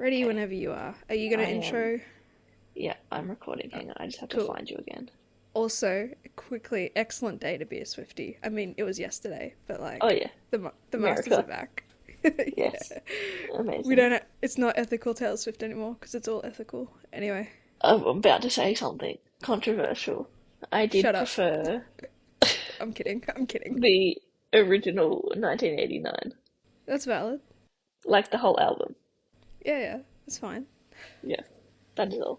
Ready whenever you are. Are you going I to am. intro? Yeah, I'm recording. Hang on, I just have to Cool. find you again. Also, quickly, excellent day to be a Swiftie. I mean, it was yesterday, but Oh like, yeah, the Masters are America. back. Yes, Yeah. We amazing. don't, it's not ethical Taylor Swift anymore, because it's all ethical. Anyway, I'm about to say something controversial. I did shut up. prefer I'm kidding. I'm kidding. the original 1989, That's valid. like the whole album. Yeah, yeah, that's fine. Yeah, that is all.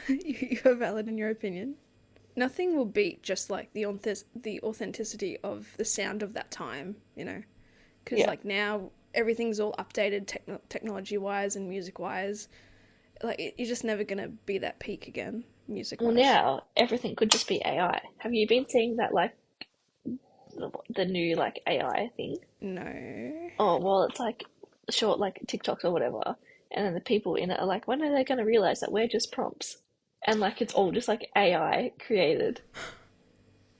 You're valid in your opinion. Nothing will beat just like the authenticity of the sound of that time, because Yeah. like now everything's all updated technology wise and music wise. Like you're just never gonna be that peak again, music Well, wise. now everything could just be AI. Have you been seeing that like the new like AI thing? No. Oh, well, it's like short like TikToks or whatever, and then the people in it are like, when are they going to realize that we're just prompts? And like it's all just like AI created.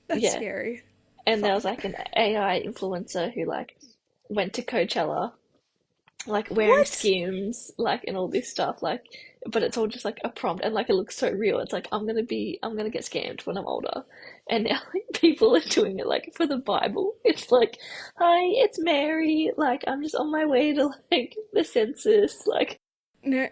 That's Yeah. scary. And there was Fuck. like an AI influencer who like went to Coachella, like wearing What? Skims, like and all this stuff, like but it's all just like a prompt and like it looks so real. It's like I'm gonna get scammed when I'm older. And now like people are doing it like for the Bible. It's like, hi, it's Mary, like I'm just on my way to like the census, like No,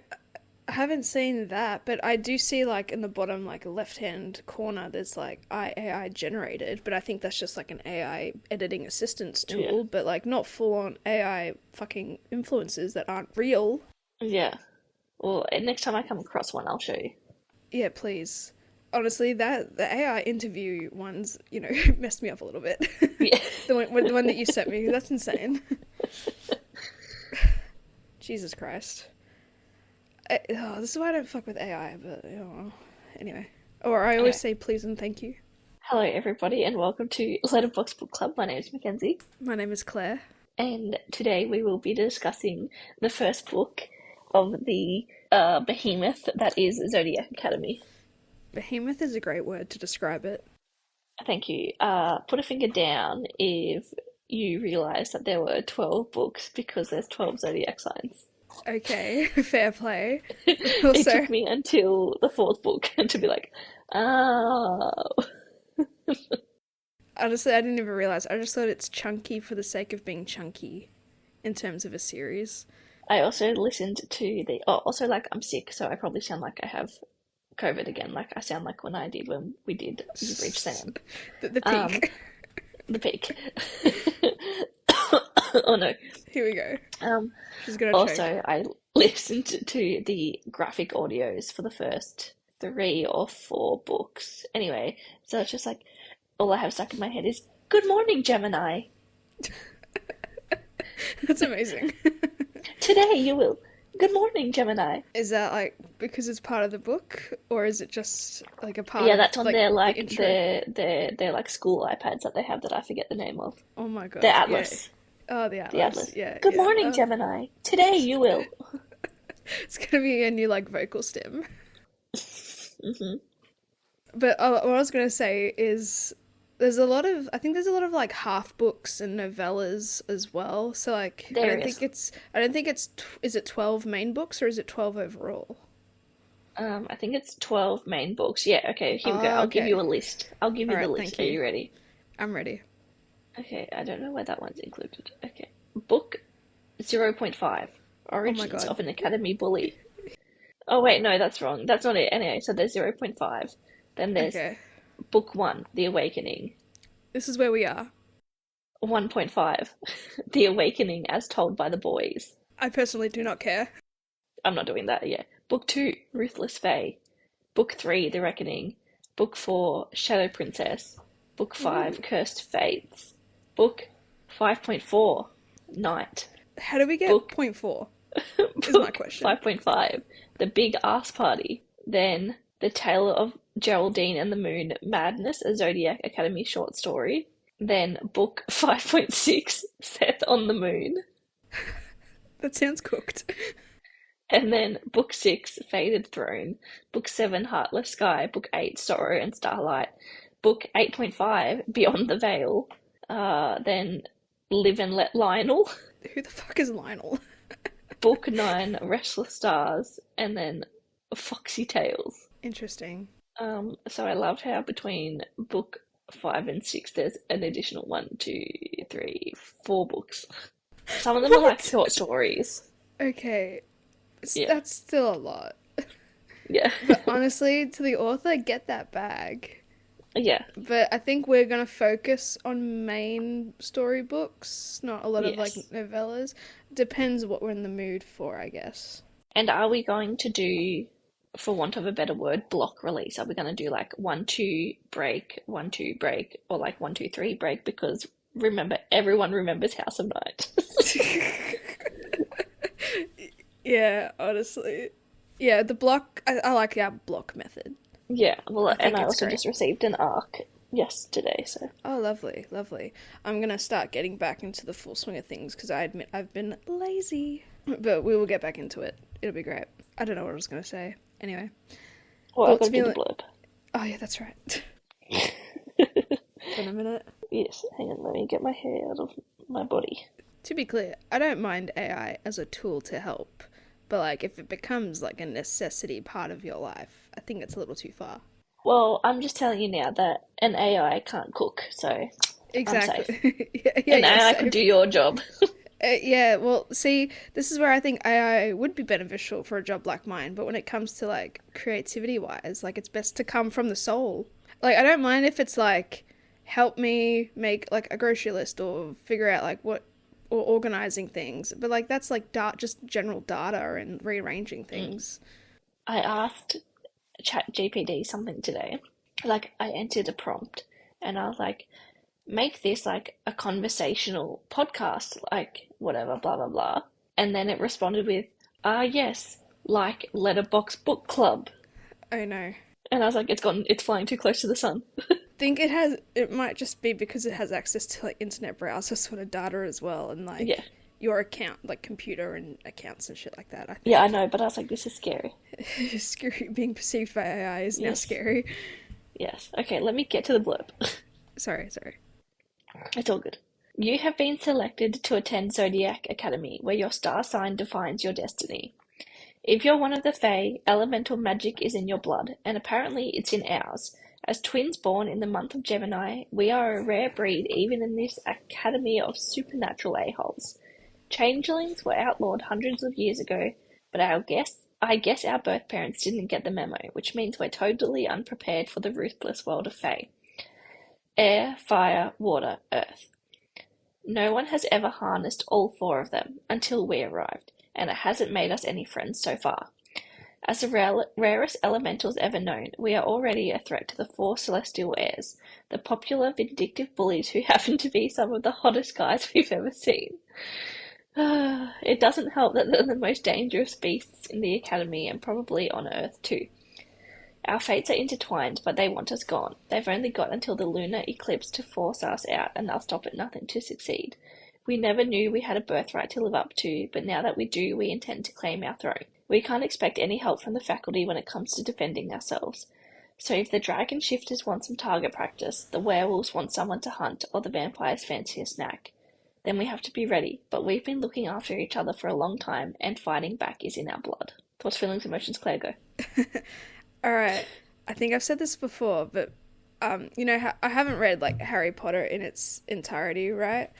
I haven't seen that, but I do see like in the bottom like left hand corner there's like AI generated, but I think that's just like an AI editing assistance yeah. tool, but like not full on AI fucking influences that aren't real. Yeah. Well, next time I come across one, I'll show you. Yeah, please. Honestly, that the AI interview ones, messed me up a little bit. Yeah. The one that you sent me, that's insane. Jesus Christ. This is why I don't fuck with AI, but anyway. Or I always Anyway. say please and thank you. Hello everybody and welcome to Letterbox Book Club. My name is Mackenzie. My name is Claire. And today we will be discussing the first book of the behemoth that is Zodiac Academy. Behemoth is a great word to describe it. Thank you. Put a finger down if you realise that there were 12 books because there's 12 zodiac signs. Okay, fair play. It Also, took me until the fourth book to be like, oh. honestly, I didn't even realize. I just thought it's chunky for the sake of being chunky in terms of a series. I also listened to the. Oh, also, like, I'm sick, so I probably sound like I have COVID again. Like, I sound like when I did when we did You've Reached Sam. The Um, peak. the peak. Oh no. Here we go. Um, She's gonna choke. Also, I listened to the graphic audios for the first three or four books. Anyway, so it's just like all I have stuck in my head is "Good morning, Gemini. That's amazing. Today you will. Good morning, Gemini." Is that like because it's part of the book, or is it just like a part Yeah, of that's on like their the like intro? their like school iPads that they have that I forget the name of. Oh my The god, yeah. Atlas. Oh, the The Atlas. Atlas. Yeah, Good yeah. morning, Gemini. Today you will. It's gonna be a new like vocal stem. Hmm. But what I was gonna say is I think there's a lot of like half books and novellas as well. So like There is. I don't think it's is it 12 main books or is it 12 overall? I think it's 12 main books. Yeah, okay, here we go. Oh, I'll give you okay. a list. I'll give All you the right, list. thank Are you. you ready? I'm ready. Okay, I don't know where that one's included. Okay. Book 0.5. Oh my Origins god. of an Academy Bully. Oh, wait, no, that's wrong. That's not it. Anyway, so there's 0.5. Then there's Okay. Book 1, The Awakening. This is where we are. 1.5, The Awakening as Told by the Boys. I personally do not care. I'm not doing that yet. Book 2, Ruthless Fae. Book 3, The Reckoning. Book 4, Shadow Princess. Book 5, Ooh. Cursed Fates. Book 5.4, Night. How do we get Book point .4 is my Book question. 5.5, The Big Ass Party. Then The Tale of Geraldine and the Moon, Madness, a Zodiac Academy short story. Then Book 5.6, Seth on the Moon. That sounds cooked. And then Book 6, Faded Throne. Book 7, Heartless Sky. Book 8, Sorrow and Starlight. Book 8.5, Beyond the Veil. Then Live and Let Lionel. Who the fuck is Lionel? Book 9, Restless Stars, and then Foxy Tales. Interesting. So I loved how between book 5 and 6 there's an additional 4 books. Some of them are like What? short stories. Okay, Yeah, that's still a lot. yeah, But honestly, to the author, get that bag. yeah, But I think we're gonna focus on main storybooks, not a lot of like yes. novellas. Depends what we're in the mood for, I guess. And are we going to do, for want of a better word, block release? Are we going to do like 1-2 break, 1-2 break, or like 1-2-3 break? Because remember, everyone remembers House of Night. Yeah, honestly. Yeah, the block, I like our block method. Yeah, well, I and think I it's also great. just received an arc yesterday, so Oh, lovely, lovely. I'm gonna start getting back into the full swing of things because I admit I've been lazy. But we will get back into it. It'll be great. I don't know what I was gonna say. Anyway, well, I've got thoughts, to do the feeling. blurb. Oh yeah, that's right. In a minute. Yes, hang on, let me get my hair out of my body. To be clear, I don't mind AI as a tool to help, but like if it becomes like a necessity part of your life, I think it's a little too far. Well, I'm just telling you now that an AI can't cook, so I'm safe. Exactly. Yeah, yeah, An you're AI can safe. do your job. Yeah, well, see, this is where I think AI would be beneficial for a job like mine, but when it comes to like creativity wise, like it's best to come from the soul. Like I don't mind if it's like help me make like a grocery list or figure out like what or organizing things, but like that's like just general data and rearranging Mm. things. I asked ChatGPT something today. Like, I entered a prompt and I was like, make this like a conversational podcast, like whatever, blah, blah, blah. And then it responded with, yes, like Letterbox Book Club. Oh no. And I was like, it's flying too close to the sun. Think it might just be because it has access to like internet browser sort of data as well and Yeah. like your account, like computer and accounts and shit like that, I Yeah, I think. know, but I was like, this is scary. Scary being perceived by AI is now Yes. scary. Yes. Okay, let me get to the blurb. Sorry, sorry. It's all good. You have been selected to attend Zodiac Academy, where your star sign defines your destiny. If you're one of the Fae, elemental magic is in your blood, and apparently it's in ours. As twins born in the month of Gemini, we are a rare breed even in this academy of supernatural a-holes. Changelings were outlawed hundreds of years ago, but I guess our birth parents didn't get the memo, which means we're totally unprepared for the ruthless world of Fae. Air, fire, water, earth. No one has ever harnessed all 4 of them until we arrived, and it hasn't made us any friends so far. As the rarest elementals ever known, we are already a threat to the 4 celestial heirs, the popular vindictive bullies who happen to be some of the hottest guys we've ever seen. It doesn't help that they're the most dangerous beasts in the academy and probably on Earth too. Our fates are intertwined, but they want us gone. They've only got until the lunar eclipse to force us out, and they'll stop at nothing to succeed. We never knew we had a birthright to live up to, but now that we do, we intend to claim our throne. We can't expect any help from the faculty when it comes to defending ourselves. So if the dragon shifters want some target practice, the werewolves want someone to hunt, or the vampires fancy a snack, then we have to be ready. But we've been looking after each other for a long time, and fighting back is in our blood. Thoughts, feelings, emotions, Claire, go. All right. I think I've said this before, but I haven't read like Harry Potter in its entirety, right?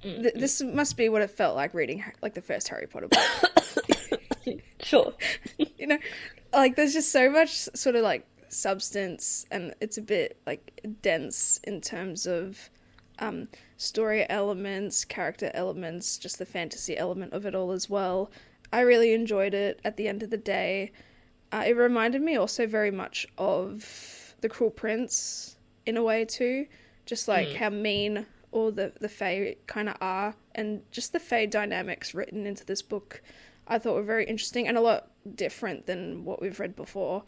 This must be what it felt like reading like the first Harry Potter book. Sure. you know, like there's just so much sort of like substance, and it's a bit like dense in terms of story elements, character elements, just the fantasy element of it all as well. I really enjoyed it at the end of the day. It reminded me also very much of The Cruel Prince in a way too, just like how mean all the Fae kind of are, and just the Fae dynamics written into this book I thought were very interesting and a lot different than what we've read before.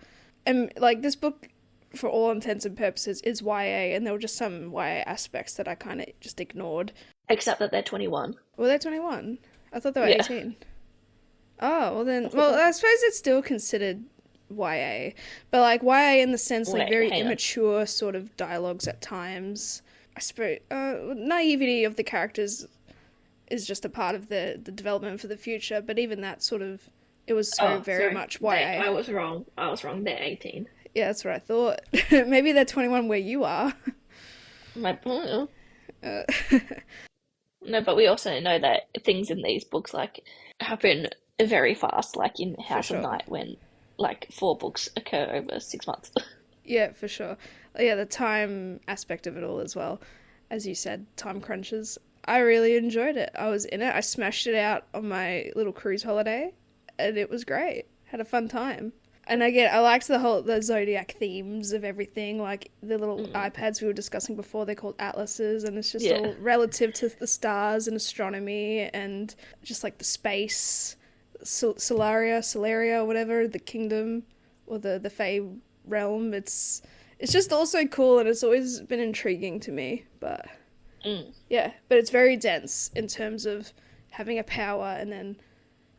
And like this book, for all intents and purposes, is YA, and there were just some YA aspects that I kind of just ignored. Except that they're 21. Were they 21? I thought they were Yeah. 18. Oh, well then, well, I suppose it's still considered YA, but like YA in the sense like Wait, very hang on. immature sort of dialogues at times. I suppose naivety of the characters is just a part of the development for the future. But even that sort of, it was so Oh, very sorry. much YA. I was wrong. I was wrong. They're 18. Yeah, that's what I thought. Maybe they're 21 where you are. My, oh, Uh, no, but we also know that things in these books like happen very fast, like in for House of sure. Night when like 4 books occur over 6 months. Yeah, for sure. Yeah, the time aspect of it all as well. As you said, time crunches. I really enjoyed it. I was in it. I smashed it out on my little cruise holiday, and it was great. Had a fun time. And again, I liked the Zodiac themes of everything, like the little Mm, iPads we were discussing before. They're called atlases, and it's just yeah. all relative to the stars and astronomy, and just like the space, Solaria, whatever, the kingdom or the Fae realm. It's just also cool, and it's always been intriguing to me. But Mm, yeah, but it's very dense in terms of having a power and then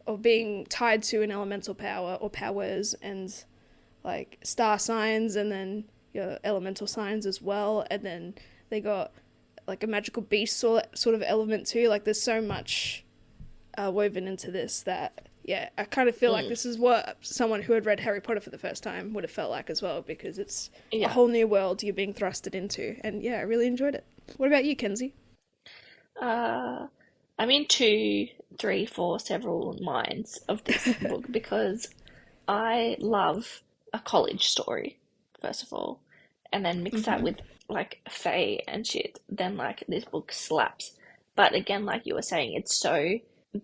or being tied to an elemental power or powers and like star signs and then your elemental signs as well, and then they got like a magical beast sort of element too. Like there's so much woven into this that yeah, I kind of feel like mm, this is what someone who had read Harry Potter for the first time would have felt like as well, because it's a yeah. whole new world you're being thrusted into, and yeah, I really enjoyed it. What about you, Kenzie? Uh, I'm in two, three, four, several minds of this book because I love a college story, first of all, and then mix that Mm-hmm. with like Fae and shit, then like this book slaps. But again, like you were saying, it's so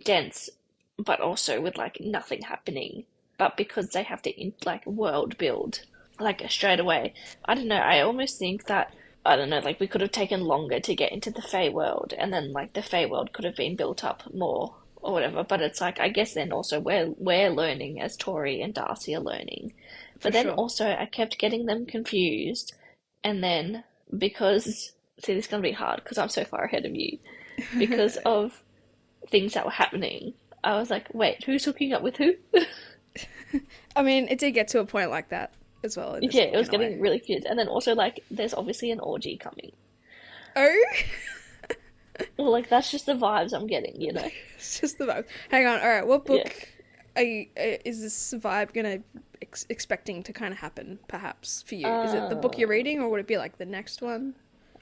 dense, but also with like nothing happening. But because they have to like world build like straight away, I don't know. I almost think that I don't know, like we could have taken longer to get into the Fae world, and then like the Fae world could have been built up more or whatever. But it's like I guess then also we're learning as Tori and Darcy are learning, For but then sure. also I kept getting them confused, and then because see this is gonna be hard because I'm so far ahead of you because of things that were happening. I was like, wait, who's hooking up with who? I mean, it did get to a point like that as well in this Yeah, it book was in a getting way. really confused. And then also like there's obviously an orgy coming. Oh, Well, like that's just the vibes I'm getting, you know? it's just the vibe. Hang on. All right, what Yeah. book are you, is this vibe gonna expecting to kind of happen? Perhaps for you, is it the book you're Uh, reading, or would it be like the next one?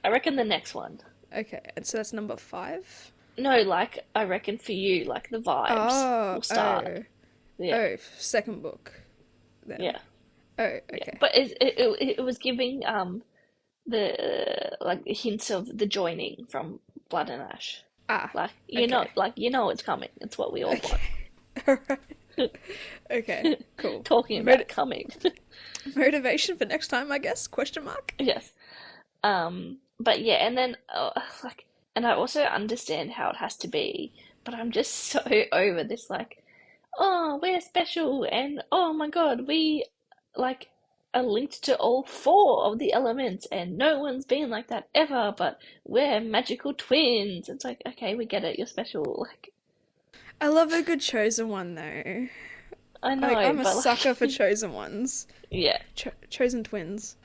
I reckon the next one. Okay, and so that's number 5. No, like I reckon for you, like the vibes Oh, will start. Yeah, second book then. yeah, Oh, yeah. okay. But it was giving the like hints of the joining from Blood and Ash. Ah, Know, okay. like you know it's coming. It's what we all Okay. All right. Okay, cool. want. Talking about coming. Motivation for next time, I guess? Question mark. Yes. But yeah, and then like, and I also understand how it has to be, but I'm just so over this like, oh, we're special, and oh my God, we like are linked to all 4 of the elements, and no one's been like that ever, but we're magical twins. It's like, okay, we get it, you're special. Like, I love a good chosen one though. I Like know, I'm a but sucker for like, chosen ones. yeah. Chosen twins.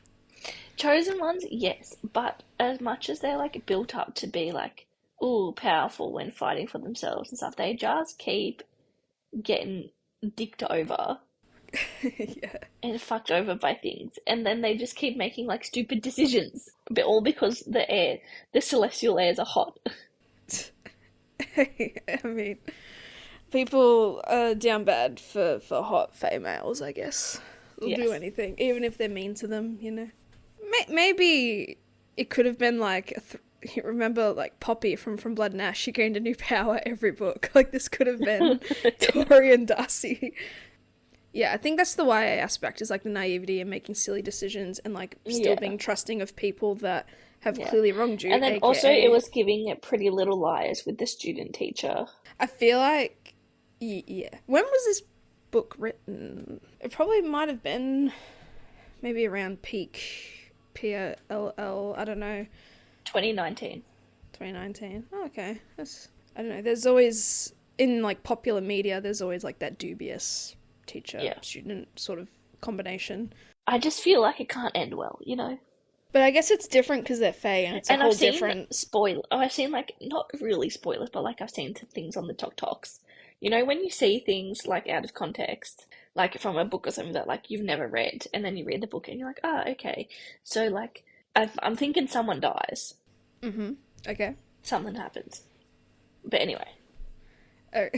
Chosen ones, yes, but as much as they're like built up to be like, ooh, powerful when fighting for themselves and stuff, they just keep getting dicked over Yeah. and fucked over by things, and then they just keep making like stupid decisions, but all because the celestial airs are hot. I mean, people are down bad for hot females, I guess. They'll do Yes. anything, even if they're mean to them, you know. Maybe it could have been like, you remember like Poppy from Blood and Ash, she gained a new power every book. Like this could have been Tori and Darcy. Yeah, I think that's the YA aspect, is like the naivety and making silly decisions and like still Yeah, being trusting of people that have yeah. clearly wronged you, And then also it aka was giving it Pretty Little Liars with the student teacher. I feel like yeah. When was this book written? It probably might have been maybe around peak PLL, I don't know, 2019. 2019. Oh, okay. That's I don't know. There's always in like popular media there's always like that dubious teacher Yeah. student sort of combination. I just feel like it can't end well, you know? But I guess it's different because they're Fae, and it's a And whole I've seen different. I've seen like not really spoilers, but like I've seen things on the Tok Toks. You know, when you see things like out of context, like from a book or something that like you've never read, and then you read the book and you're like, oh, okay. So like, I'm thinking someone dies, Mm-hmm. Okay. something happens. But anyway, Oh,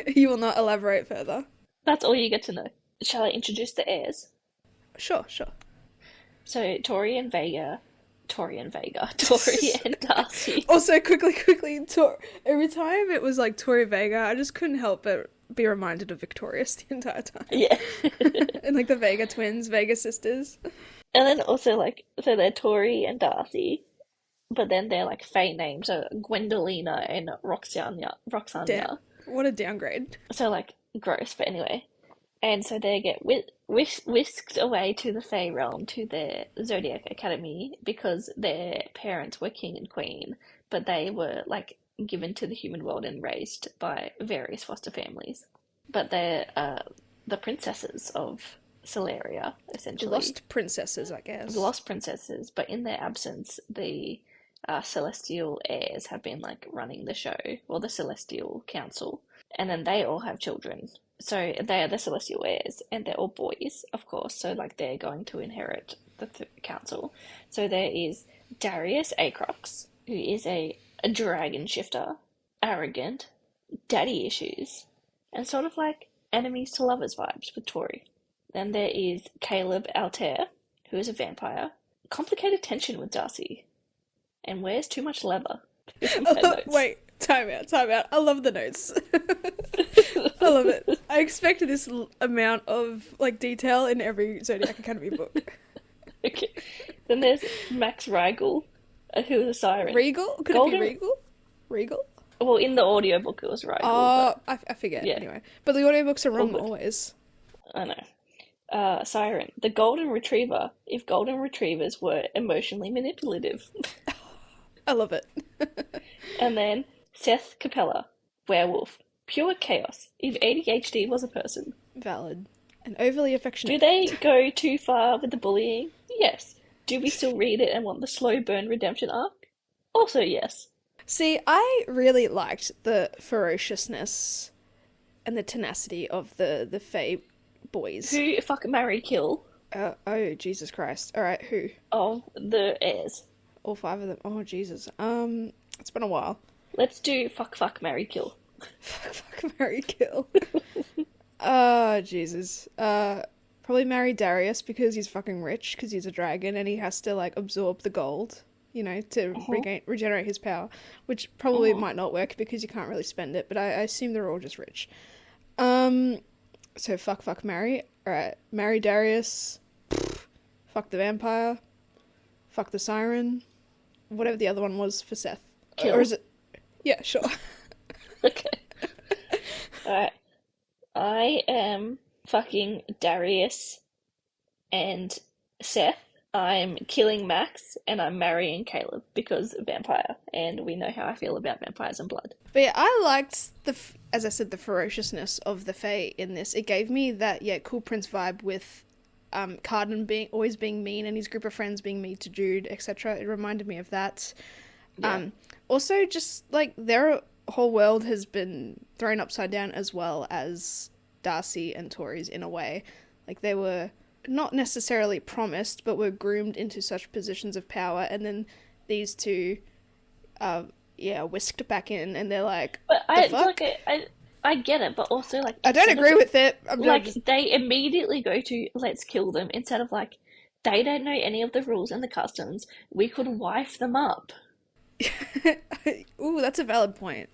you will not elaborate further. that's all you get to know. Shall I introduce the heirs? Sure, sure. So Tori and Darcy. Also, quickly, every time it was like Tori Vega, I just couldn't help but be reminded of Victorious the entire time. Yeah. And like the Vega twins, Vega sisters. And then also like, so they're Tori and Darcy, but then they're like Fae names, so Gwendolina and Roxania. Damn, what a downgrade. So like gross, but anyway. And so they get whisked away to the Fae realm, to their Zodiac Academy, because their parents were king and queen, but they were like given to the human world and raised by various foster families. But they're the princesses of Celeria, essentially. Lost princesses, I guess. The lost princesses, but in their absence, the celestial heirs have been like running the show, or the celestial council, and then they all have children. So they are the celestial heirs, and they're all boys, of course. So like they're going to inherit the council. So there is Darius Acrox, who is a dragon shifter, arrogant, daddy issues, and sort of like enemies to lovers vibes with Tori. Then there is Caleb Altair, who is a vampire, complicated tension with Darcy, and wears too much leather. Wait, time out. I love the notes. I love it. I expected this amount of like detail in every Zodiac Academy book. Okay. Then there's Max Riegel, who is a siren. Regal? Could it be Regal? Regal? Well, in the audiobook it was Riegel. Oh, I forget. Yeah. Anyway. But the audiobooks are wrong always. I know. Siren, the golden retriever, if golden retrievers were emotionally manipulative. I love it. And then Seth Capella, werewolf, pure chaos, if ADHD was a person. Valid. And overly affectionate. Do they go too far with the bullying? Yes. Do we still read it and want the slow burn redemption arc? Also yes. See, I really liked the ferociousness and the tenacity of the Fae boys. Who fuck, marry, kill? Oh, Jesus Christ. Alright, who? Oh, the heirs. All 5 of them. Oh, Jesus. It's been a while. Let's do fuck, marry, kill. Fuck, marry, kill. Oh, Jesus. Probably marry Darius because he's fucking rich, because he's a dragon, and he has to, like, absorb the gold, you know, to regenerate his power, which probably might not work because you can't really spend it, but I assume they're all just rich. So fuck, marry. Alright, marry Darius. Fuck the vampire. Fuck the siren. Whatever the other one was for Seth. Kill. Or is it? Yeah, sure. Okay. Alright. I am fucking Darius and Seth. I'm killing Max, and I'm marrying Caleb because vampire, and we know how I feel about vampires and blood. But yeah, I liked as I said, the ferociousness of the Fae in this. It gave me that cool prince vibe with Carden always being mean and his group of friends being mean to Jude, etc. It reminded me of that. Yeah. Also, just like their whole world has been thrown upside down as well as Darcy and Tori's in a way. Like they were not necessarily promised, but were groomed into such positions of power, and then these two, whisked back in, and they're like, but I get it, but also like I don't agree with it. They immediately go to let's kill them instead of like they don't know any of the rules and the customs. We could wife them up. Ooh, that's a valid point.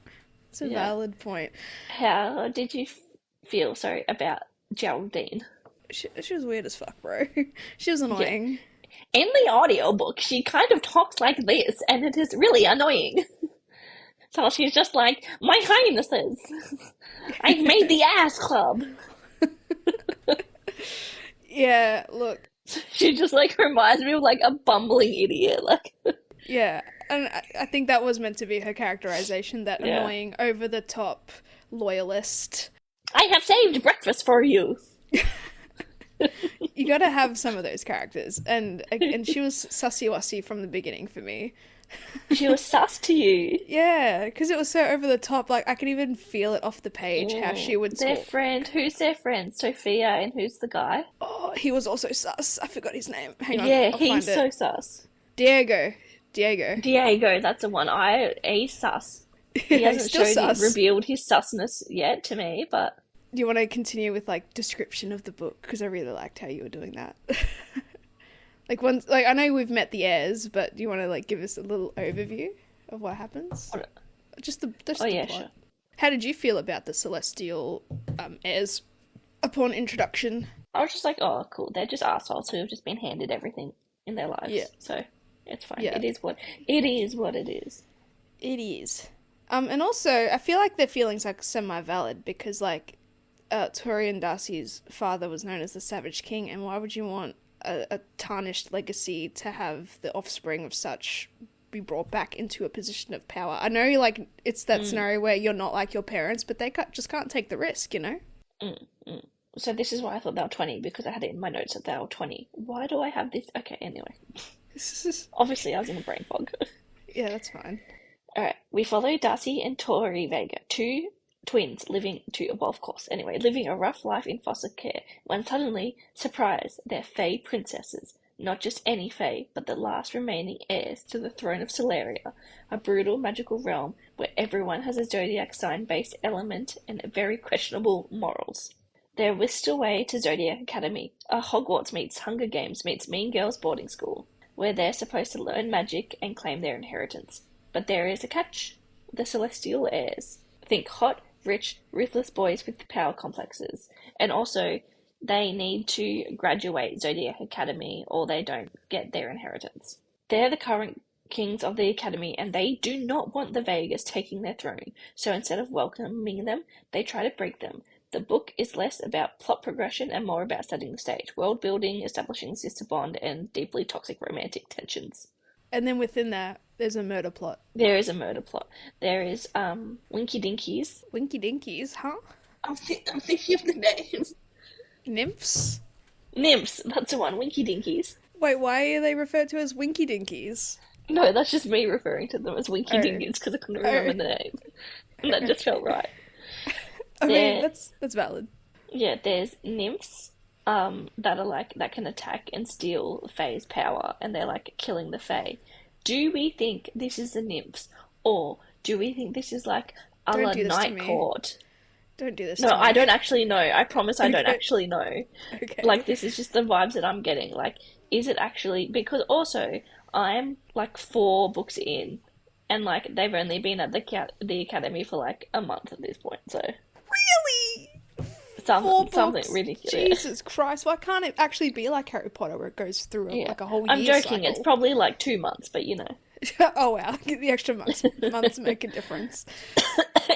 It's a valid point. How did you feel? Sorry, about Geraldine. She was weird as fuck, bro. She was annoying. Yeah. In the audiobook, she kind of talks like this, and it is really annoying. So she's just like, my highnesses, I've made the ass club. Yeah, look. She just like reminds me of like a bumbling idiot. Like. Yeah, and I think that was meant to be her characterization, that annoying, over-the-top loyalist. I have saved breakfast for you. You gotta have some of those characters, and she was sussy-wussy from the beginning for me. She was sus to you. Yeah, because it was so over the top. Like I could even feel it off the page how she would Their talk. friend, who's their friend? Sophia, and who's the guy? Oh, he was also sus. I forgot his name. Hang on, Yeah, I'll he's find so it. sus. Diego. Diego. Diego, that's the one. He's sus. He Yeah, he's hasn't still showed sus. revealed his susness yet to me, but Do you want to continue with like description of the book? Because I really liked how you were doing that. Like once, like I know we've met the heirs, but do you want to like give us a little overview of what happens? Just the oh yeah, plot. sure. How did you feel about the celestial heirs upon introduction? I was just like, oh, cool. They're just assholes who have just been handed everything in their lives. Yeah. So it's fine. Yeah. It is what it is. What it is. It is. And also, I feel like their feelings are semi-valid because, like, Tori and Darcy's father was known as the Savage King, and why would you want a tarnished legacy to have the offspring of such be brought back into a position of power? I know, like, it's that scenario where you're not like your parents, but they just can't take the risk, you know? So this is why I thought they were 20, because I had it in my notes that they were 20. Why do I have this? Okay, anyway. Obviously, I was in a brain fog. Yeah, that's fine. Alright, we follow Darcy and Tori Vega, two twins living living a rough life in foster care, when suddenly, surprise, they're Fae princesses. Not just any Fae, but the last remaining heirs to the throne of Solaria, a brutal magical realm where everyone has a zodiac sign-based element and very questionable morals. They're whisked away to Zodiac Academy, a Hogwarts meets Hunger Games meets Mean Girls boarding school, where they're supposed to learn magic and claim their inheritance. But there is a catch. The celestial heirs. Think hot, rich, ruthless boys with power complexes. And also, they need to graduate Zodiac Academy or they don't get their inheritance. They're the current kings of the academy and they do not want the Vegas taking their throne. So instead of welcoming them, they try to break them. The book is less about plot progression and more about setting the stage, world building, establishing sister bond, and deeply toxic romantic tensions. And then within that, there's a murder plot. There is a murder plot. There is Winky Dinkies. Winky Dinkies, huh? I'm thinking of the name. Nymphs? Nymphs, that's the one. Winky Dinkies. Wait, why are they referred to as Winky Dinkies? No, that's just me referring to them as Winky Dinkies because I couldn't remember the name. And that just felt right. I mean, that's valid. Yeah, there's nymphs that are like that can attack and steal Fae's power, and they're like killing the Fae. Do we think this is the nymphs, or do we think this is like a la Night Court? Don't do this. No, to me. I don't actually know. I promise I don't actually know. Okay. Like this is just the vibes that I'm getting. Like, is it actually? Because also I'm like 4 books in, and like they've only been at the academy for like a month at this point. So really? something books? ridiculous. Jesus Christ! Why can't it actually be like Harry Potter where it goes through like a whole year I'm joking. cycle? It's probably like 2 months, but you know. Oh wow, the extra months make a difference.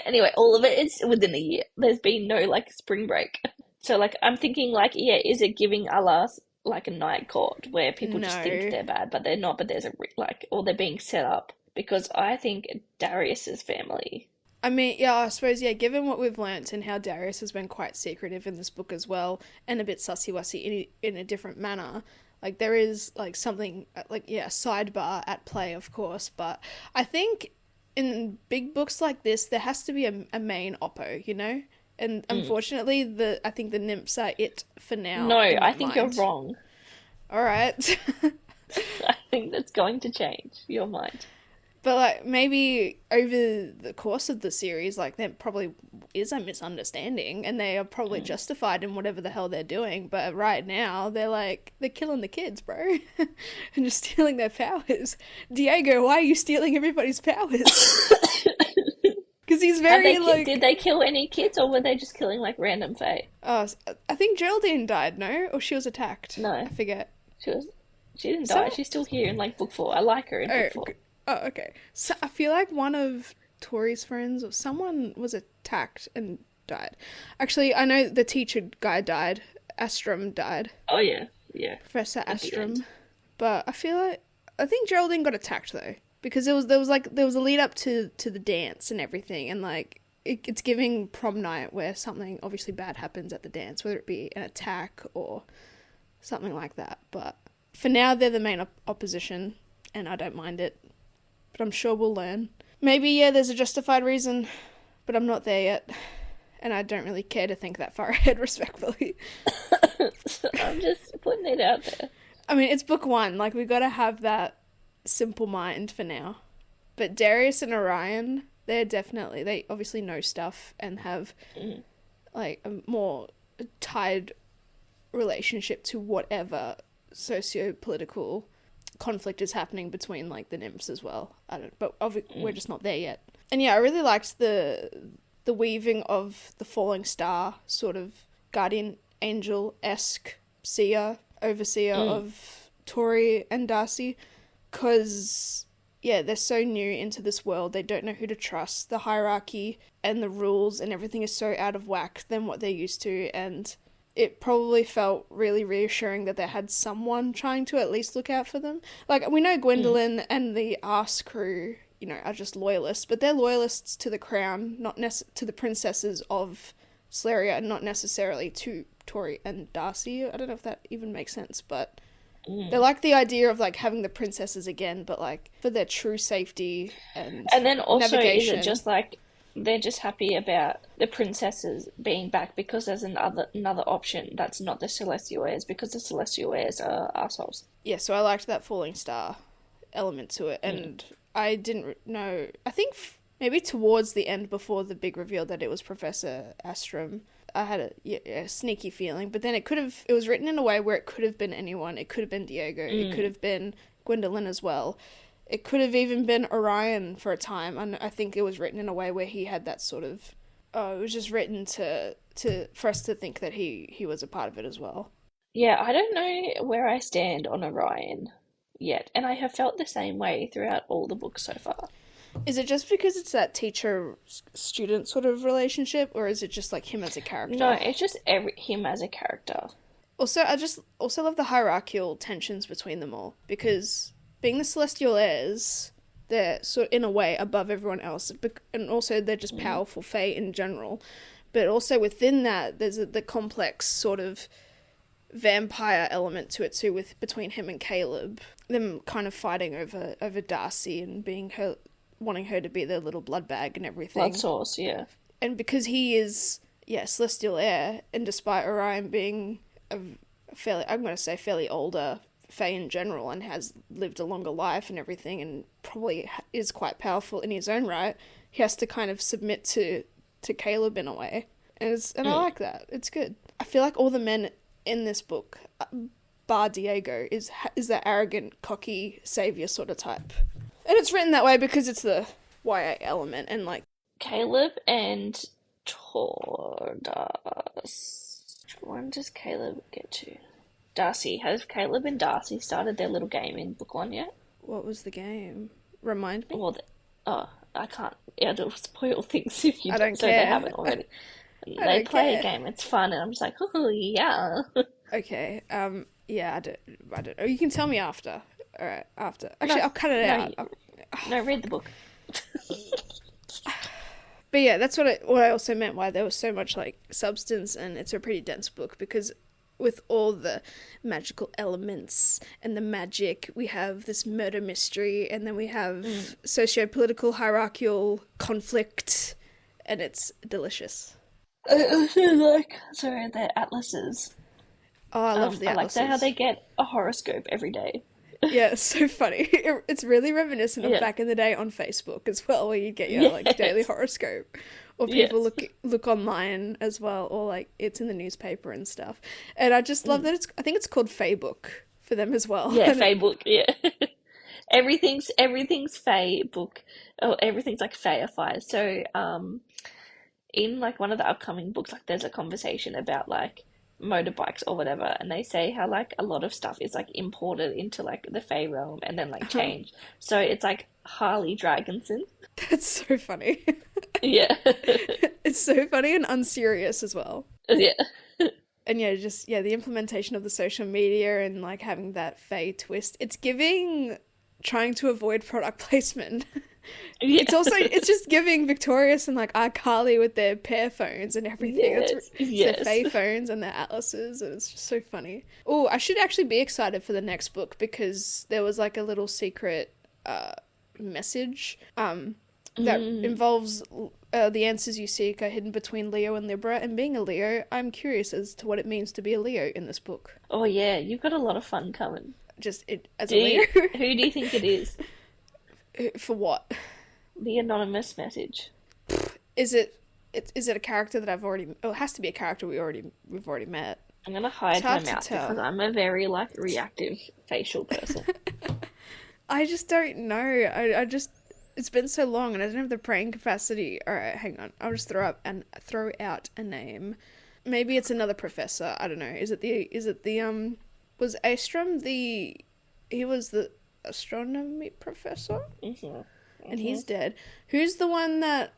Anyway, all of it is within a year. There's been no like spring break. So like I'm thinking like, yeah, is it giving Alas like a Night Court where people just think they're bad but they're not, but there's a like, or they're being set up? Because I think Darius's family. I mean, yeah, I suppose, yeah, given what we've learnt and how Darius has been quite secretive in this book as well, and a bit sussy-wussy in a different manner, like, there is, like, something, like, yeah, sidebar at play, of course, but I think in big books like this, there has to be a main oppo, you know? And unfortunately, I think the nymphs are it for now. No, I think you're wrong. All right. I think that's going to change your mind. But, like, maybe over the course of the series, like, there probably is a misunderstanding and they are probably justified in whatever the hell they're doing. But right now, they're killing the kids, bro. And just stealing their powers. Diego, why are you stealing everybody's powers? Because he's very, Did they kill any kids or were they just killing, like, random Fae? Oh, I think Geraldine died, no? Or she was attacked? No. I forget. She didn't die. She's still here in, like, book 4. I like her in book 4. Oh, okay. So I feel like one of Tori's friends or someone was attacked and died. Actually, I know the teacher guy died. Astrum died. Oh, yeah. Yeah. Professor Astrum. But I think Geraldine got attacked, though. Because there was a lead up to the dance and everything. And, like, it's giving prom night where something obviously bad happens at the dance. Whether it be an attack or something like that. But for now, they're the main opposition, and I don't mind it. But I'm sure we'll learn. Maybe, yeah, there's a justified reason, but I'm not there yet. And I don't really care to think that far ahead, respectfully. So I'm just putting it out there. I mean, it's book one. Like, we got to have that simple mind for now. But Darius and Orion, they obviously know stuff and have, like, a more tied relationship to whatever socio-political conflict is happening between, like, the nymphs as well. We're just not there yet. And yeah, I really liked the weaving of the falling star, sort of guardian angel-esque overseer of Tori and Darcy, because, yeah, they're so new into this world, they don't know who to trust, the hierarchy and the rules and everything is so out of whack than what they're used to, and it probably felt really reassuring that they had someone trying to at least look out for them. Like, we know Gwendolyn and the Arse crew, you know, are just loyalists, but they're loyalists to the crown, not to the princesses of Sleria, and not necessarily to Tori and Darcy. I don't know if that even makes sense, but they like the idea of, like, having the princesses again, but, like, for their true safety and then also, navigation. is it just like they're just happy about the princesses being back because there's another option that's not the celestial heirs, because the celestial heirs are assholes. Yeah, so I liked that falling star element to it, and I didn't know, I think maybe towards the end, before the big reveal that it was Professor Astrom, I had a sneaky feeling, but then it was written in a way where it could have been anyone. It could have been Diego, it could have been Gwendolyn as well. It could have even been Orion for a time, and I think it was written in a way where he had that sort of, it was just written for us to think that he was a part of it as well. Yeah, I don't know where I stand on Orion yet, and I have felt the same way throughout all the books so far. Is it just because it's that teacher-student sort of relationship, or is it just, like, him as a character? No, it's just him as a character. Also, I just also love the hierarchical tensions between them all, because being the celestial heirs, they're sort of, in a way, above everyone else, and also they're just powerful fae in general. But also within that, there's the complex sort of vampire element to it too, between him and Caleb, them kind of fighting over Darcy and wanting her to be their little blood bag and everything. Blood source, yeah. And because he is, celestial heir, and despite Orion being fairly older fae in general, and has lived a longer life and everything, and probably is quite powerful in his own right, he has to kind of submit to Caleb in a way. And I like that. It's good. I feel like all the men in this book, bar Diego, is that arrogant, cocky savior sort of type. And it's written that way because it's the YA element, and, like, Caleb and Tordas. Which one does Caleb get to? Darcy. Has Caleb and Darcy started their little game in book one yet? What was the game? Remind me. Well, I can't. Yeah, don't spoil things if you I don't so care. they haven't already. They play a game. It's fun, and I'm just like, oh yeah. Okay. Yeah, I don't know. You can tell me after. All right, after. Actually, I'll cut it out. No, read the book. But yeah, that's what I also meant why there was so much, like, substance, and it's a pretty dense book, because with all the magical elements and the magic, we have this murder mystery, and then we have socio-political hierarchical conflict, and it's delicious. I also like, the atlases. Oh, I love the atlases. I like how they get a horoscope every day. Yeah, it's so funny. It's really reminiscent of back in the day on Facebook as well, where you'd get your like daily horoscope, or people look online as well, or like it's in the newspaper and stuff. And I just love that I think it's called Faybook for them as well. Yeah, Faybook. Yeah, everything's Faybook. Oh, everything's like Fayified. So, in like one of the upcoming books, like there's a conversation about like motorbikes or whatever, and they say how like a lot of stuff is like imported into like the Fae realm and then like changed. So it's like Harley Dragonson. That's so funny. Yeah. It's so funny and unserious as well. Yeah. And the implementation of the social media and like having that Fae twist. It's giving trying to avoid product placement. Yeah. It's just giving Victorious and like iCarly with their pair phones and everything. It's their Faye phones and their atlases, and it's just so funny. Oh, I should actually be excited for the next book because there was like a little secret message that involves the answers you seek are hidden between Leo and Libra, and being a Leo, I'm curious as to what it means to be a Leo in this book. Oh yeah, you've got a lot of fun coming. Just it as a Leo. Who do you think it is? For what? The anonymous message. Is it a character that I've already? Oh, it has to be a character we've already met. I'm gonna hide my mouth because I'm a very like reactive facial person. I just don't know. I just it's been so long and I don't have the brain capacity. All right, hang on. I'll just throw out a name. Maybe it's another professor. I don't know. Is it the was Astrom he was the astronomy professor? And he's dead. Who's the one that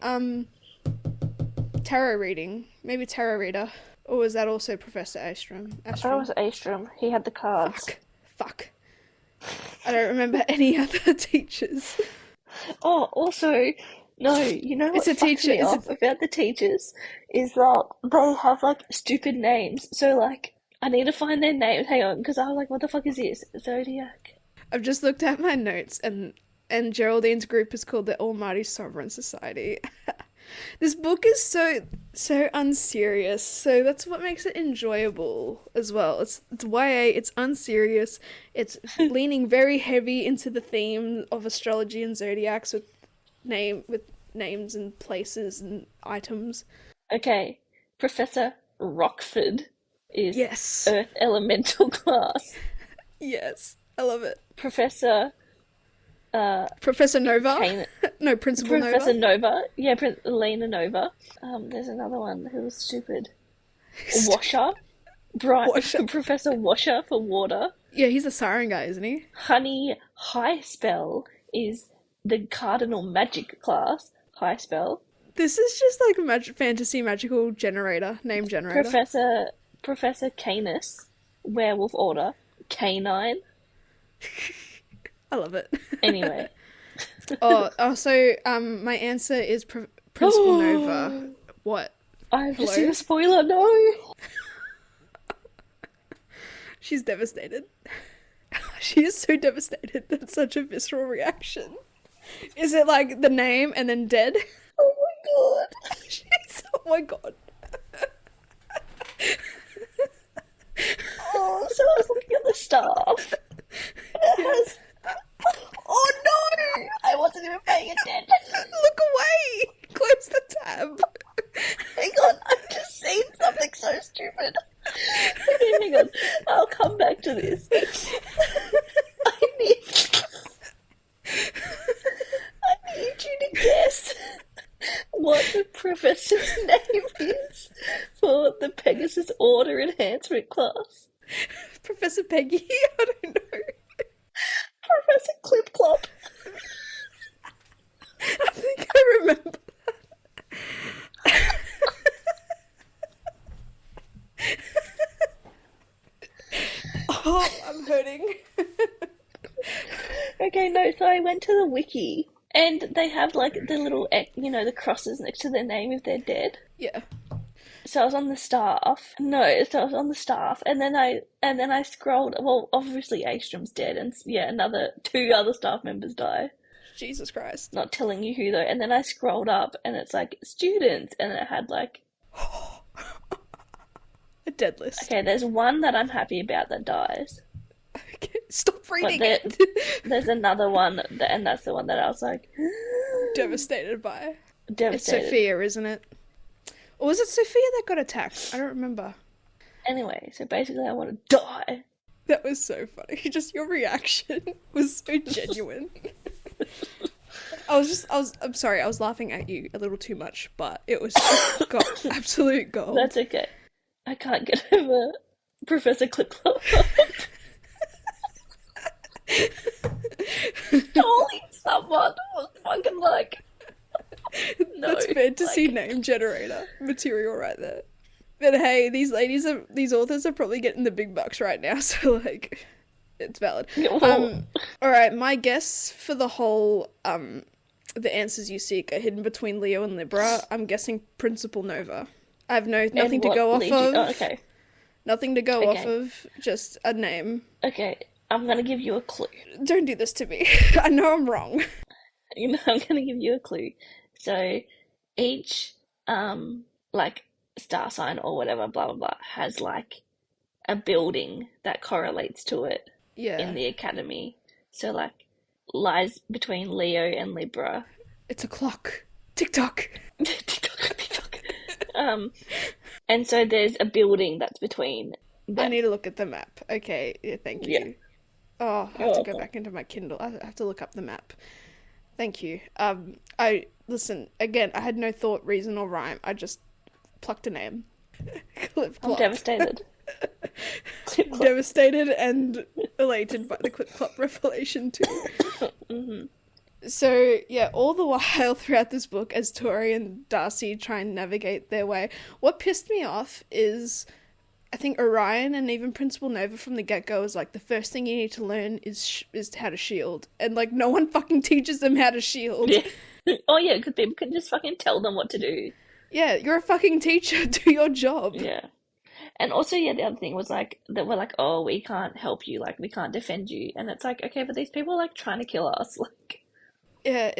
tarot reading? Maybe tarot reader. Or was that also Professor Astrom? I thought it was Astrom. He had the cards. Fuck. I don't remember any other teachers. Oh, also, no, you know what fucks me off about the teachers is that they have like stupid names. So like, I need to find their names. Hang on, because I was like, what the fuck is this? Zodiac. I've just looked at my notes and Geraldine's group is called the Almighty Sovereign Society. This book is so unserious, so that's what makes it enjoyable as well. It's YA, it's unserious, it's leaning very heavy into the theme of astrology and zodiacs with names and places and items. Okay, Professor Rockford is yes. Earth Elemental class. Yes, I love it. Professor Nova? No, Principal Nova. Professor Nova. Yeah, Elena Nova. There's another one who was stupid. Washer. Washer. Professor Washer for water. Yeah, he's the siren guy, isn't he? Honey High Spell is the Cardinal Magic class. High Spell. This is just like fantasy magical name generator. Professor Canis, Werewolf Order. Canine. I love it. Anyway. So my answer is Principal Nova. What? I've just seen a spoiler, no! She's devastated. She is so devastated. That's such a visceral reaction. Is it like the name and then dead? Oh my god. Oh my god. Oh, so I was looking at the staff. Yes. Oh no! I wasn't even paying attention. Look away! Close the tab. Hang on, I've just seen something so stupid. Okay, hang on. I'll come back to this. I need you to guess what the professor's name is for the Pegasus Order Enhancement class. Professor Peggy? I don't know. Professor Clip Clop. I think I remember that. Oh, I'm hurting. Okay, no, so I went to the wiki, and they have, like, the little, the crosses next to their name if they're dead. Yeah. So I was on the staff. And then I scrolled. Well, obviously Astrom's dead, and yeah, two other staff members die. Jesus Christ. Not telling you who though. And then I scrolled up, and it's like students, and it had like a dead list. Okay, there's one that I'm happy about that dies. Okay, stop reading it. There's another one, and that's the one that I was like devastated by. Devastated. It's Sophia, isn't it? Or was it Sophia that got attacked? I don't remember. Anyway, so basically I want to die. That was so funny. Just your reaction was so genuine. I'm sorry, I was laughing at you a little too much, but it was just absolute gold. That's okay. I can't get over Professor Clip-Clop. Surely someone was fucking like... No, that's fantasy name generator material right there. But hey, these authors are probably getting the big bucks right now, so like, it's valid. All right, my guess for the whole the answers you seek are hidden between Leo and Libra, I'm guessing Principal Nova. I have nothing to go off of. Oh, okay. Nothing to go off Okay. of, just a name. Okay. I'm gonna give you a clue. Don't do this to me. I know I'm wrong. I'm gonna give you a clue. So each like star sign or whatever, blah blah blah, has like a building that correlates to it Yeah. in the academy. So like lies between Leo and Libra. It's a clock. Tik Tok. TikTok, TikTok. And so there's a building that's between I them. need to look at the map. Okay, yeah, thank Yeah. you. Oh, I You're have to go welcome. back into my Kindle. I have to look up the map. Thank you. I listen again. I had no thought, reason, or rhyme. I just plucked a name. Clip I'm clop. devastated. Clip clop. Devastated and elated by the clip clop revelation too. Hmm. So yeah, all the while throughout this book, as Tori and Darcy try and navigate their way, what pissed me off is, I think Orion and even Principal Nova from the get-go is like, the first thing you need to learn is how to shield, and like no one fucking teaches them how to shield. Yeah. Oh yeah, because people can just fucking tell them what to do. Yeah, you're a fucking teacher. Do your job. Yeah. And also, yeah, the other thing was like that we're like, oh, we can't help you, like we can't defend you, and it's like, okay, but these people are like trying to kill us, like. Yeah,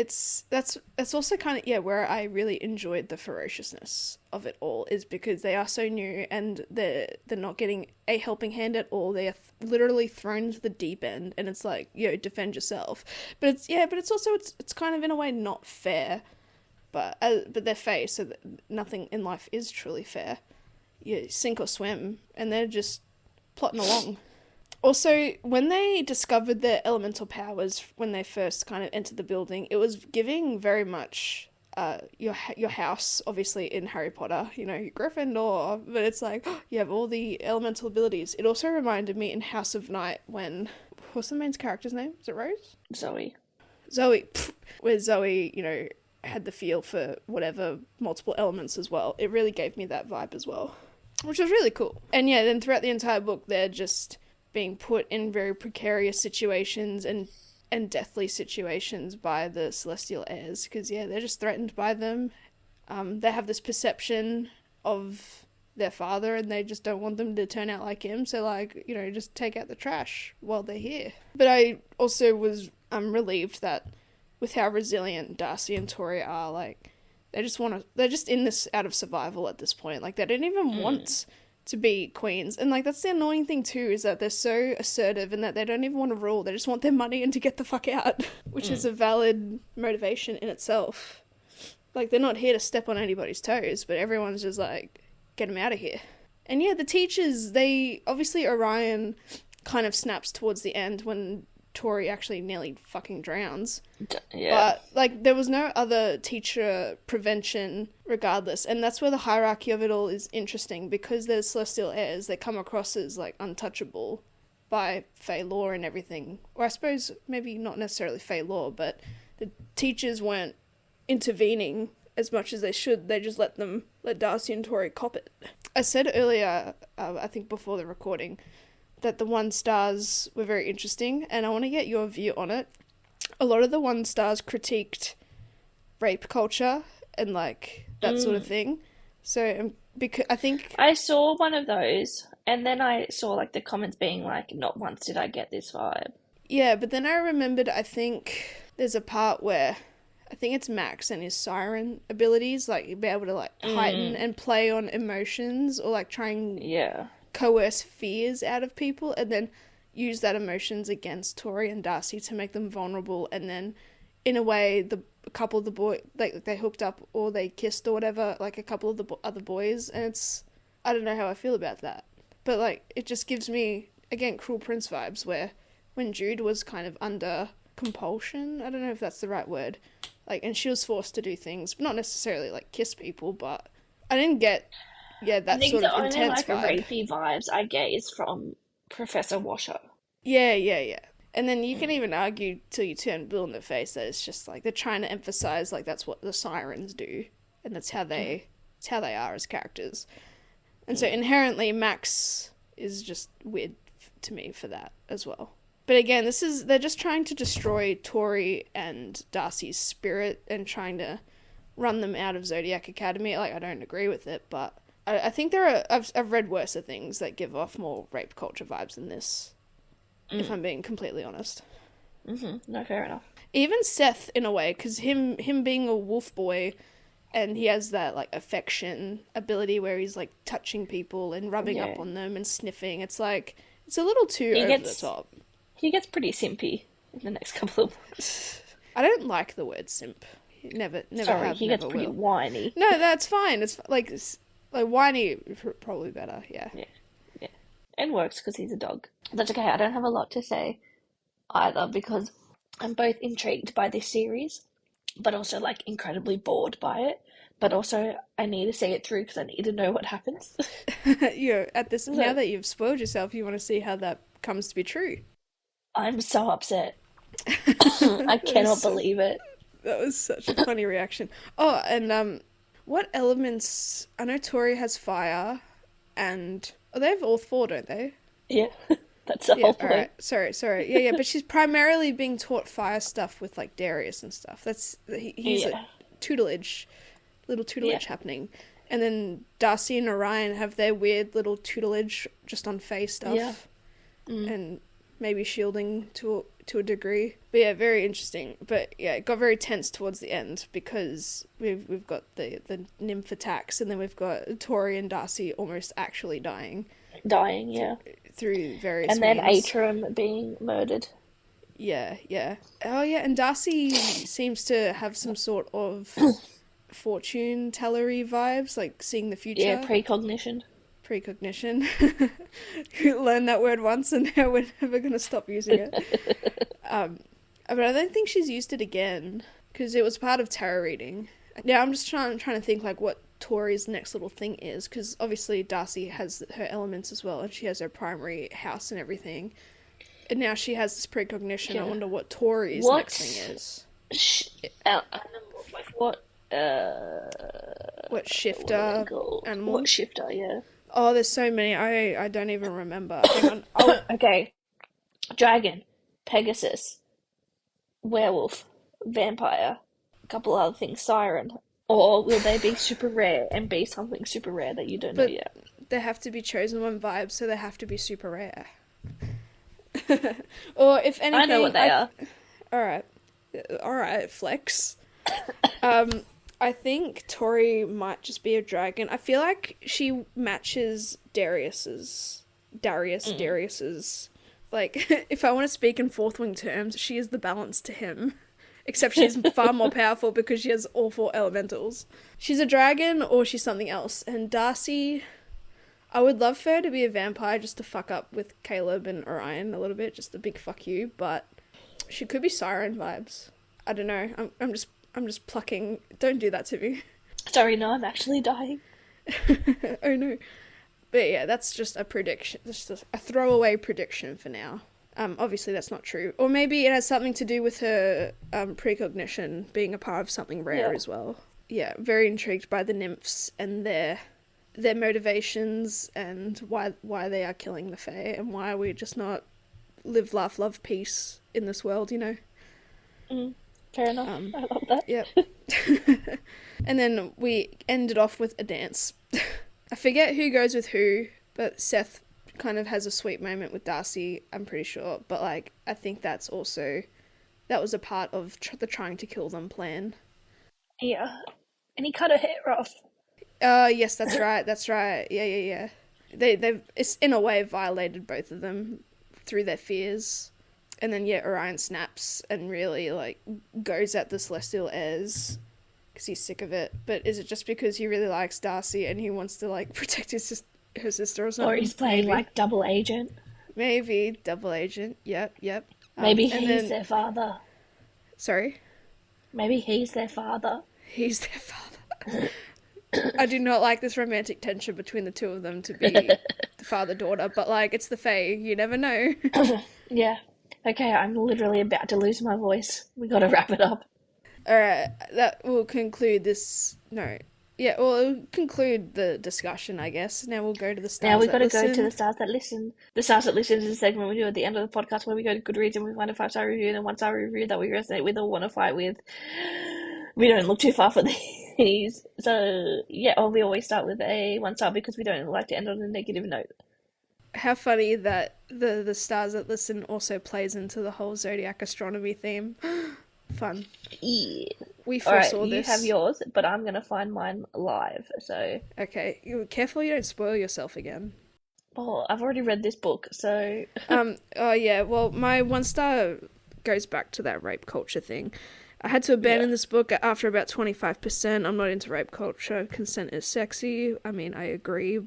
that's also kind of, yeah, where I really enjoyed the ferociousness of it all, is because they are so new and they're not getting a helping hand at all. They are literally thrown into the deep end, and it's like, defend yourself. But it's also it's kind of in a way not fair, but they're fae, so that nothing in life is truly fair. You sink or swim, and they're just plotting along. Also, when they discovered their elemental powers, when they first kind of entered the building, it was giving very much your house, obviously in Harry Potter, Gryffindor, but it's like, you have all the elemental abilities. It also reminded me in House of Night when, what's the main character's name? Is it Rose? Zoe. Zoe, where Zoe, had the feel for whatever multiple elements as well. It really gave me that vibe as well, which was really cool. And yeah, then throughout the entire book, they're just being put in very precarious situations and deathly situations by the celestial heirs, because they're just threatened by them. They have this perception of their father, and they just don't want them to turn out like him, so like, just take out the trash while they're here. But I also was relieved that with how resilient Darcy and Tori are, like, they're just in this out of survival at this point. Like, they don't even want to be queens, and like, that's the annoying thing too, is that they're so assertive and that they don't even want to rule. They just want their money and to get the fuck out, which is a valid motivation in itself. Like, they're not here to step on anybody's toes, but everyone's just like, get them out of here. And yeah, the teachers, they obviously, Orion kind of snaps towards the end when Tori actually nearly fucking drowns. Yeah. But like, there was no other teacher prevention regardless, and that's where the hierarchy of it all is interesting, because there's celestial heirs. They come across as like untouchable by Fae law and everything, or I suppose maybe not necessarily Fae law, but the teachers weren't intervening as much as they should. They just let Darcy and Tori cop it. I said earlier, I think before the recording, that the one stars were very interesting, and I want to get your view on it. A lot of the one stars critiqued rape culture and like that sort of thing. So because I think I saw one of those, and then I saw like the comments being like, not once did I get this vibe. yeah, but then I remembered, I think there's a part where I think it's Max and his siren abilities, like be able to like heighten and play on emotions, or like try and Yeah. coerce fears out of people, and then use that emotions against Tori and Darcy to make them vulnerable, and then in a way a couple of the boy, like, they hooked up or they kissed or whatever, like a couple of the other boys, and it's, I don't know how I feel about that, but like, it just gives me again Cruel Prince vibes, where when Jude was kind of under compulsion, I don't know if that's the right word, like, and she was forced to do things, not necessarily like kiss people, but I didn't get I that think sort the of only intense like vibe. rapey vibes I get is from Professor Washer. Yeah. And then you can even argue till you turn blue in the face that it's just like they're trying to emphasize like that's what the sirens do, and that's how they are as characters. And so inherently Max is just weird to me for that as well. But again, they're just trying to destroy Tori and Darcy's spirit and trying to run them out of Zodiac Academy. Like, I don't agree with it, but I think I've read worse things that give off more rape culture vibes than this, if I'm being completely honest. No, fair enough. Even Seth, in a way, because him being a wolf boy, and he has that, like, affection ability where he's, like, touching people and rubbing up on them and sniffing. It's like, it's a little too over the top. He gets pretty simpy in the next couple of books. I don't like the word simp. Never Sorry, have, he never gets pretty will. whiny. No, that's fine. It's like whiny, probably better. Yeah. And works because he's a dog. That's okay. I don't have a lot to say either because I'm both intrigued by this series, but also like incredibly bored by it. But also, I need to see it through because I need to know what happens. Now that you've spoiled yourself, you want to see how that comes to be true. I'm so upset. I cannot believe it. That was such a funny reaction. Oh, and what elements? I know Tori has fire, and they have all four, don't they? Yeah, that's the whole point. Right. Sorry. Yeah, but she's primarily being taught fire stuff with like Darius and stuff. He's like little tutelage happening. And then Darcy and Orion have their weird little tutelage just on Fae stuff. Yeah. And maybe shielding to a degree. But yeah, very interesting. But yeah, it got very tense towards the end because we've got the nymph attacks, and then we've got Tori and Darcy almost actually dying. Through various and then means. Atrium being murdered. Yeah. Oh yeah, and Darcy seems to have some sort of fortune tellery vibes, like seeing the future. Yeah, precognition. You learned that word once and now we're never going to stop using it. But I don't think she's used it again because it was part of tarot reading. Now I'm just trying to think like what Tori's next little thing is, because obviously Darcy has her elements as well and she has her primary house and everything. And now she has this precognition. I wonder what Tori's next thing is. What shifter animal? What shifter, yeah. Oh, there's so many. I don't even remember. Hang on. Oh, okay. Dragon, Pegasus, werewolf, vampire, a couple other things, siren. Or will they be super rare and be something super rare that you don't know yet? They have to be chosen one vibes, so they have to be super rare. Or if anything, I know what they are. All right, flex. I think Tori might just be a dragon. I feel like she matches Darius's. Like, if I want to speak in fourth wing terms, she is the balance to him. Except she's far more powerful because she has all four elementals. She's a dragon or she's something else. And Darcy, I would love for her to be a vampire just to fuck up with Caleb and Orion a little bit. Just a big fuck you. But she could be siren vibes. I don't know. I'm just plucking. Don't do that to me. Sorry, no, I'm actually dying. Oh no. But yeah, that's just a prediction. Just a throwaway prediction for now. Obviously that's not true. Or maybe it has something to do with her precognition being a part of something rare as well. Yeah, very intrigued by the nymphs and their motivations and why they are killing the Fae and why we just not live, laugh, love, peace in this world, you know? Fair enough. I love that. Yep. And then we ended off with a dance. I forget who goes with who, but Seth kind of has a sweet moment with Darcy, I'm pretty sure. But, like, I think that was a part of the trying to kill them plan. Yeah. And he cut her hair off. Yes, that's right. Yeah. They've, it's in a way, violated both of them through their fears. And then, Orion snaps and really, like, goes at the Celestial Heirs because he's sick of it. But is it just because he really likes Darcy and he wants to, like, protect her sister or something? Or he's playing, like, double agent. Maybe. Double agent. Yep. Maybe he's their father. Sorry? Maybe he's their father. He's their father. I do not like this romantic tension between the two of them to be the father-daughter, but, like, it's the Fae. You never know. Yeah. Okay, I'm literally about to lose my voice. We gotta wrap it up. Alright, that will conclude this... No. Yeah, well, it'll conclude the discussion, I guess. Now we'll go to the Now stars we've that got to go to listen. the stars that listen. The stars that listen is a segment we do at the end of the podcast where we go to Goodreads and we find a 5-star review and a 1-star review that we resonate with or want to fight with. We don't look too far for these. So, yeah, we always start with a 1-star because we don't like to end on a negative note. How funny that the stars that listen also plays into the whole Zodiac astronomy theme. Fun. Yeah. We Alright, foresaw you this. have yours, but I'm going to find mine live, so... Okay, careful you don't spoil yourself again. Oh, I've already read this book, so... Oh yeah, well, my 1-star goes back to that rape culture thing. I had to abandon this book after about 25%. I'm not into rape culture. Consent is sexy. I mean, I agree.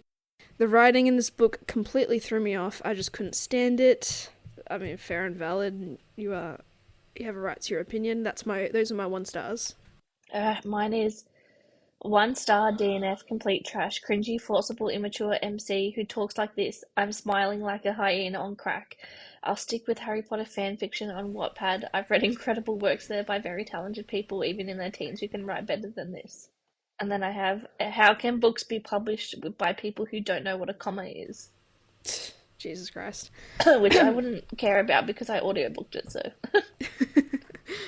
The writing in this book completely threw me off. I just couldn't stand it. I mean, fair and valid. You have a right to your opinion. Those are my 1-stars. Mine is 1-star DNF, complete trash, cringy, forcible, immature MC who talks like this. I'm smiling like a hyena on crack. I'll stick with Harry Potter fanfiction on Wattpad. I've read incredible works there by very talented people, even in their teens, who can write better than this. And then I have, how can books be published by people who don't know what a comma is? Jesus Christ. Which I wouldn't care about because I audiobooked it, so.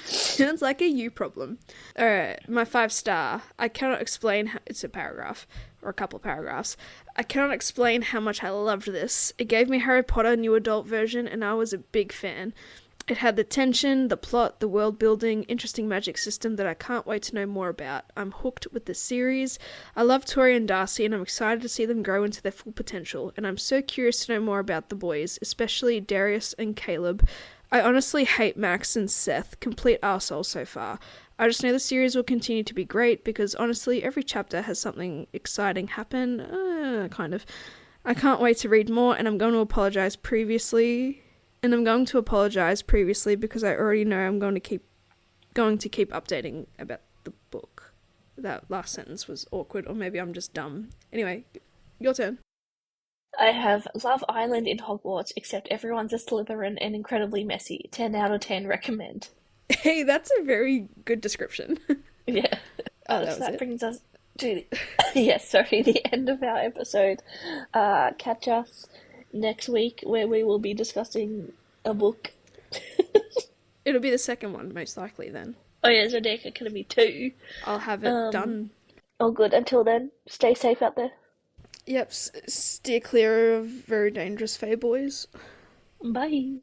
Sounds like a you problem. Alright, my 5-star. I cannot explain it's a paragraph, or a couple paragraphs. I cannot explain how much I loved this. It gave me Harry Potter new adult version, and I was a big fan. It had the tension, the plot, the world building, interesting magic system that I can't wait to know more about. I'm hooked with the series. I love Tori and Darcy, and I'm excited to see them grow into their full potential, and I'm so curious to know more about the boys, especially Darius and Caleb. I honestly hate Max and Seth, complete arsehole so far. I just know the series will continue to be great because honestly every chapter has something exciting happen, kind of. I can't wait to read more, and I'm going to apologise previously because I already know I'm going to keep updating about the book. That last sentence was awkward, or maybe I'm just dumb. Anyway, your turn. I have Love Island in Hogwarts, except everyone's a Slytherin and incredibly messy. 10 out of 10 recommend. Hey, that's a very good description. Yeah. Oh, so that brings us to the end of our episode. Catch us next week where we will be discussing a book. It'll be the second one, most likely, then. Oh yeah, Zodiac Academy 2. I'll have it done. Oh good, until then, stay safe out there. Yep, steer clear of very dangerous fae boys. Bye.